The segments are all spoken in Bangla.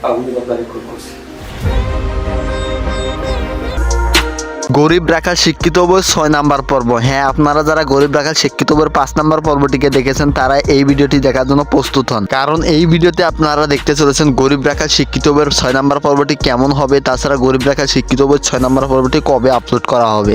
আগুন বাবা রেকর্ড করছি। গরিব রাখাল শিক্ষিত বই 6 নাম্বার পর্ব। হ্যাঁ, আপনারা যারা গরিব রাখাল শিক্ষিত বইয়ের 5 নাম্বার পর্বটিকে দেখেছেন তারা এই ভিডিওটি দেখার জন্য প্রস্তুত হন, কারণ এই ভিডিওতে আপনারা দেখতে চলেছেন গরিব রাখাল শিক্ষিত বইয়ের 6 নাম্বার পর্বটি কেমন হবে, তাছাড়া গরিব রাখাল শিক্ষিত বইয়ের 6 নাম্বার পর্বটি কবে আপলোড করা হবে।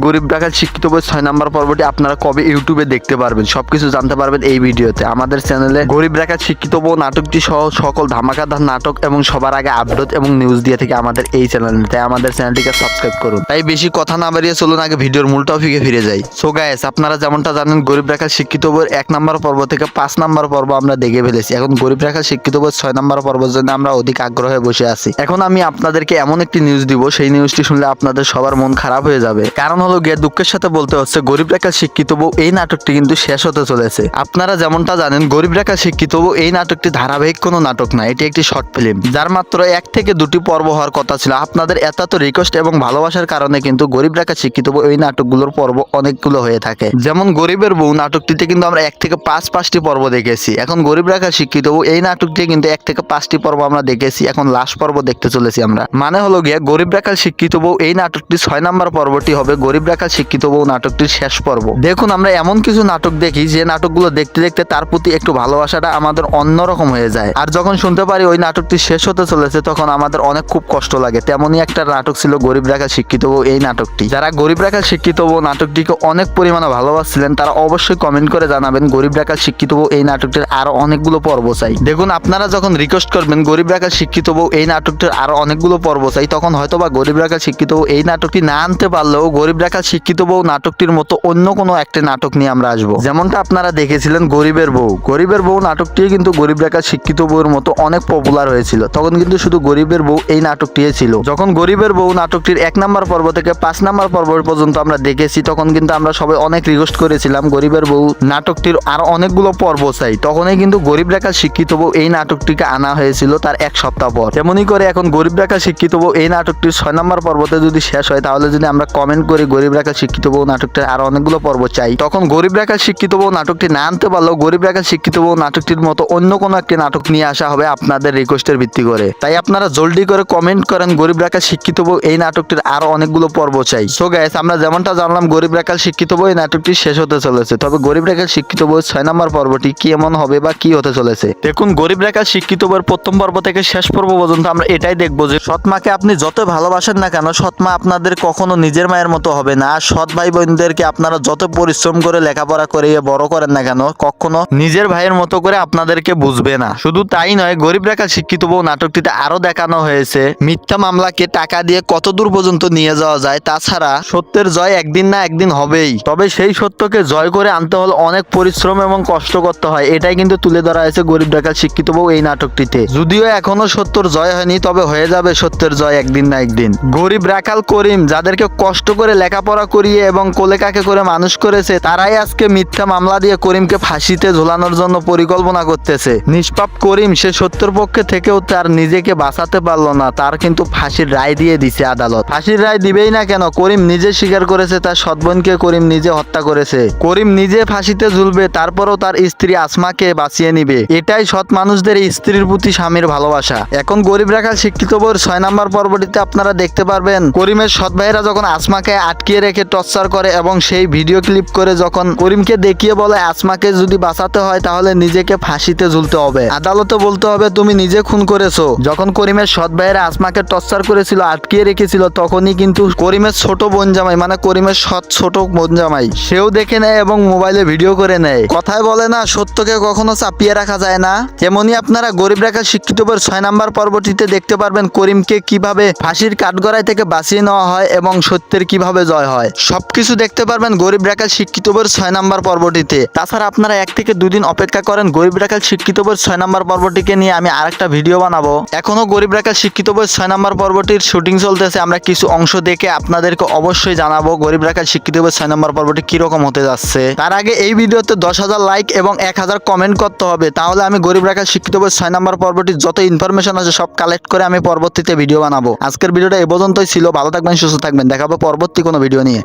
গরিব রাখাল শিক্ষিত বইয়ের 6 নাম্বার পর্বটি আপনারা কবে ইউটিউবে দেখতে পারবেন, সবকিছু জানতে পারবেন এই ভিডিওতে। আমাদের চ্যানেলে গরিব রাখাল শিক্ষিত বই নাটকটি সহ সকল ধামাকাদার নাটক এবং সবার আগে আপডেট এবং নিউজ দিয়ে থেকে আমাদের এই চ্যানেলে, তাই আমাদের চ্যানেলটিকে সাবস্ক্রাইব করুন। তাই বেশি কথা না বাড়িয়ে চলুন আগে ভিডিওর মূল টপিকে ফিরে যাই। সো গাইস, আপনারা যেমনটা জানেন গরিব রাখাল শিক্ষিত বইয়ের 1 নাম্বার পর্ব থেকে 5 নাম্বার পর্ব আমরা দেখে ফেলেছি। এখন গরিব রাখাল শিক্ষিত বইয়ের 6 নাম্বার পর্বের জন্য আমরা অধিক আগ্রহে বসে আছি। এখন আমি আপনাদেরকে এমন একটি নিউজ দিব, সেই নিউজটি শুনলে আপনাদের সবার মন খারাপ হয়ে যাবে। কারণ হলো গিয়ে দুঃখের সাথে বলতে হচ্ছে গরিব রাখাল শিক্ষিত বউ এই নাটকটি কিন্তু শেষ হতে চলেছে। আপনারা যেমনটা জানেন গরিব রাখাল শিক্ষিত বউ এই নাটকটি ধারাবাহিক কোনো নাটক না, এটি একটি শর্ট ফিল্ম যার মাত্র 1 থেকে 2টি পর্ব হওয়ার কথা ছিল। আপনাদের এত রিকোয়েস্ট এবং ভালোবাসার কারণে কিন্তু গরিব রাখাল শিক্ষিত বউ এই নাটকগুলোর পর্ব অনেকগুলো হয়ে থাকে। যেমন গরিবের বউ নাটকটিতে কিন্তু আমরা 1 থেকে 5টি পর্ব দেখেছি। এখন গরিব রাখাল শিক্ষিত বউ এই নাটকটি কিন্তু 1 থেকে 5টি পর্ব আমরা দেখেছি, এখন লাস্ট পর্ব দেখতে চলেছি আমরা। মানে হলো গিয়ে গরিব রাখাল শিক্ষিত বউ এই নাটকটি 6 নাম্বার পর্বটি হবে গরিব রাখাল শিক্ষিত বউ নাটকটির শেষ পর্ব। দেখুন, আমরা এমন কিছু নাটক দেখি যে নাটকগুলো দেখতে দেখতে তার প্রতি একটু ভালোবাসাটা আমাদের অন্যরকম হয়ে যায়, আর যখন শুনতে পারি ওই নাটকটি শেষ হতে চলেছে তখন আমাদের অনেক খুব কষ্ট লাগে। তেমনই একটা নাটক ছিল গরিব রাখাল শিক্ষিত বউ এই নাটকটি। যারা গরিব রাখাল শিক্ষিত বউ নাটকটিকে অনেক পরিমাণে ভালোবাসছিলেন তারা অবশ্যই কমেন্ট করে জানাবেন গরিব রাখাল শিক্ষিত বউ এই নাটকটির আরো অনেকগুলো পর্ব চাই। দেখুন, আপনারা যখন রিকোয়েস্ট করবেন গরিব রাখাল শিক্ষিত বউ এই নাটকটির আরো অনেকগুলো পর্ব চাই, তখন হয়তোবা গরিব রাখাল শিক্ষিত বউ এই নাটকটি না আনতে পারলেও গরিব রাখাল শিক্ষিত বউ নাটকটির মতো অন্য কোনো একটা নাটক নিয়ে আমরা আসবো। যেমনটা আপনারা দেখেছিলেন গরিবের বউ। গরিবের বউ নাটকটি কিন্তু গরিব রাখাল শিক্ষিত বউর মতো অনেক পপুলার হয়েছিল, তখন কিন্তু শুধু গরিবের বউ এই নাটকটি ছিল। যখন গরিবের বউ নাটকটির 1 নাম্বার পর্ব থেকে 5 নাম্বার পর্ব পর্যন্ত আমরা দেখেছি তখন কিন্তু আমরা সবাই অনেক রিকোয়েস্ট করেছিলাম গরিবের বউ নাটকটির আরো অনেকগুলো পর্ব চাই। তখনই কিন্তু গরিব রাখাল শিক্ষিত বউ এই নাটকটিকে আনা হয়েছিল তার 1 সপ্তাহ পর। তেমনই করে এখন গরিব রাখাল শিক্ষিত বউ এই নাটকটির 6 নাম্বার পর্বতে যদি শেষ হয়, তাহলে যদি আমরা কমেন্ট করি গরিব রাখাল শিক্ষিত বউ নাটকটির আরো অনেকগুলো পর্ব চাই, তখন গরিব রাখাল শিক্ষিত বউ নাটকটি না আনতে পারলেও গরিব রাখাল শিক্ষিত বউ নাটকটির মতো অন্য কোনো একটি নাটক নিয়ে আসা হবে আপনাদের রিকোয়েস্টের ভিত্তি করে। তাই আপনারা জলদি করে কমেন্ট করেন গরিব রাখাল শিক্ষিত বউ এই নাটকটির আরো অনেকগুলো পর্ব চাই। সো গাইস, আমরা যেমনটা জানলাম গরিব রাখাল শিক্ষিত বই নাটকটি শেষ হতে চলেছে, তবে গরিব রাখাল শিক্ষিত বই 6 নাম্বার পর্বটি কি এমন হবে বা কি হতে চলেছে। দেখুন, গরিব রাখাল শিক্ষিত বইয়ের প্রথম পর্ব থেকে শেষ পর্ব পর্যন্ত আমরা এটাই দেখবো যে সৎ মাকে আপনি যত ভালোবাসেন না কেন, সৎ মা আপনাদের কখনো নিজের মায়ের মতো হবে না। আর সৎ ভাই বোনদেরকে আপনারা যত পরিশ্রম করে লেখাপড়া করে বড় করেন না কেন, কখনো নিজের ভাইয়ের মতো করে আপনাদেরকে বুঝবে না। শুধু তাই নয়, গরিব রাখাল শিক্ষিত বউ নাটকটিতে আরো দেখানো হয়েছে মিথ্যা মামলাকে টাকা দিয়ে কত দূর পর্যন্ত নিয়ে যাওয়া যায়। তাছাড়া সত্যের জয় একদিন না একদিন হবেই, তবে সেই সত্যকে জয় করে আনতে হলে অনেক পরিশ্রম এবং কষ্ট করতে হয়। এটাই কিন্তু তুলে ধরা হয়েছে গরিব রাখাল শিক্ষিত বউ এই নাটকটিতে। যদিও এখনো সত্যের জয় হয়নি, তবে হয়ে যাবে সত্যের জয় একদিন না একদিন। গরিব রাখাল করিম যাদেরকে কষ্ট করে লেখাপড়া করিয়ে এবং কোলে কাকে করে মানুষ করেছে, তারাই আজকে মিথ্যা মামলা দিয়ে করিমকে ফাঁসিতে ঝোলানোর জন্য পরিকল্পনা করতেছে। নিষ্পাপ করিম সে সত্যের পক্ষে থেকেও তার নিজেকে বাঁচাতে পারলো না, তার কিন্তু ফাঁসির রায় দিয়ে দিছে আদালত। ফাঁসির রায় দিবেই না কেন, করিম নিজে স্বীকার করেছে তার সৎ বোনকে করিম নিজে হত্যা করেছে। করিম নিজে ফাঁসিতে ঝুলবে, তারপরও তার স্ত্রী আসমাকে বাঁচিয়ে নিবে। এটাই সৎ মানুষদের স্ত্রীর প্রতি স্বামীর ভালোবাসা। এখন গরিব রাখাল শিক্ষিত বউর 6 নাম্বার পর্বটিতে আপনারা দেখতে পারবেন করিমের সৎ ভাইরা যখন আসমাকে আটকিয়ে রেখে টর্চার করে এবং সেই ভিডিও ক্লিপ করে যখন করিমকে দেখিয়ে বলে আসমাকে যদি বাঁচাতে হয় তাহলে নিজেকে ফাঁসিতে ঝুলতে হবে, আদালতে বলতে হবে তুমি নিজে খুন করেছো। যখন করিমের সৎ ভাইরা আসমাকে টর্চার করেছিল, আটকিয়ে রেখেছিল, তখনই কিন্তু করিমের ছোট বোন জামাই মানে করিমের সৎ ছোট বোন জামাই সেও দেখে নেয় এবং মোবাইলে ভিডিও করে নেয়। কথায় বলে না, সত্যকে কখনো চাপিয়ে রাখা যায় না। তেমনি আপনারা গরিব রাখাল শিক্ষিত বইয়ের 6 নাম্বার পর্বটিতে দেখতে পারবেন করিমকে কিভাবে ফাঁসির কাঠগড়াই থেকে বাঁচিয়ে নেওয়া হয় এবং সত্যের কিভাবে জয় হয়। সবকিছু দেখতে পারবেন গরিব রাখাল শিক্ষিত বইয়ের 6 নাম্বার পর্বটিতে। তাছাড়া আপনারা 1 থেকে 2 দিন অপেক্ষা করেন, গরিব রাখাল শিক্ষিত বইয়ের 6 নাম্বার পর্বটিকে নিয়ে আমি আরেকটা ভিডিও বানাবো। এখনো গরিব রাখাল শিক্ষিত বইয়ের 6 নাম্বার পর্বটির শুটিং চলতেছে, আমরা কিছু অংশ দেখে আপনাদেরকে অবশ্যই জানাবো গরিব রাখাল শিক্ষিত বইয়ের 6 নাম্বার পর্বটি কিরকম হতে যাচ্ছে। তার আগে এই ভিডিওতে 10,000 লাইক এবং 1000 কমেন্ট করতে হবে, তাহলে আমি গরিব রাখাল শিক্ষিত বইয়ের 6 নাম্বার পর্বটির যত ইনফরমেশন আছে সব কালেক্ট করে আমি পরবর্তীতে ভিডিও বানাবো। আজকের ভিডিওটা এ পর্যন্তই ছিল। ভালো থাকবেন, সুস্থ থাকবেন, দেখাবো পরবর্তী কোনো ভিডিও নিয়ে।